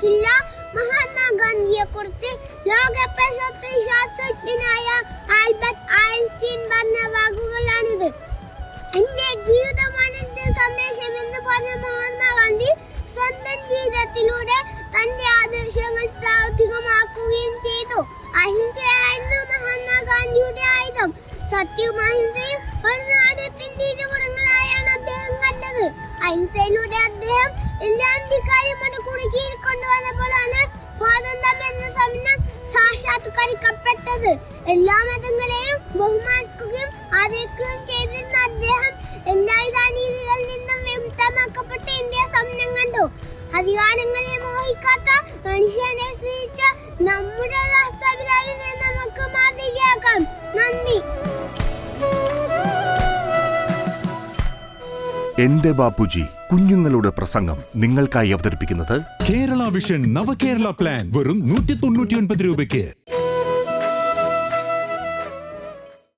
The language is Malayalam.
മറക്കില്ല. മഹാത്മാഗാന്ധിയെക്കുറിച്ച് ലോക പ്രശസ്ത ശാസ്ത്രജ്ഞനായ ആൽബർട്ട് ഐൻസ്റ്റീൻ പറഞ്ഞ വാക്കുകളാണിത്. എന്റെ ജീവിതമാണ് എന്റെ സന്ദേശം എന്ന് പറഞ്ഞ മഹാത്മാഗാന്ധി സ്വന്തം ജീവിതത്തിലൂടെ തന്റെ ആദർശങ്ങൾ പ്രാവർത്തികമാക്കുകയും ചെയ്തു. അഹിംസയായിരുന്നു മഹാത്മാഗാന്ധിയുടെ ആയുധം. സത്യവും അഹിംസയും ഒരു നാണയത്തിന്റെ ഇരുപുറങ്ങളായാണ് അദ്ദേഹം കണ്ടത്. അഹിംസയിലൂടെ അദ്ദേഹം എല്ലാ ഇന്ത്യക്കാരെയും ഒരു കുടുക്കിയിൽ കൊണ്ടുവന്നപ്പോഴാണ് സ്വാതന്ത്ര്യം എന്ന സ്വപ്നം സാക്ഷാത്കരിക്കപ്പെട്ടത്. എല്ലാ മതങ്ങളെയും ബഹുമാനിക്കുകയും ആദരിക്കുകയും ചെയ്തിരുന്ന അദ്ദേഹം എല്ലാവിധ അനീതികളിൽ നിന്നും വിമുക്തമാക്കപ്പെട്ട ഇന്ത്യ സ്വപ്നം കണ്ടു. അധികാരങ്ങളെ മോഹിക്കാത്ത മനുഷ്യനെ സ്നേഹിച്ച നമ്മുടെ രാഷ്ട്രപിതാവിനെ നമുക്ക് മാതൃകയാക്കാം. നന്ദി. എന്റെ ബാപ്പുജി കുഞ്ഞുങ്ങളുടെ പ്രസംഗം നിങ്ങൾക്കായി അവതരിപ്പിക്കുന്നത് കേരള വിഷൻ നവകേരള പ്ലാൻ വെറും 199 രൂപയ്ക്ക്.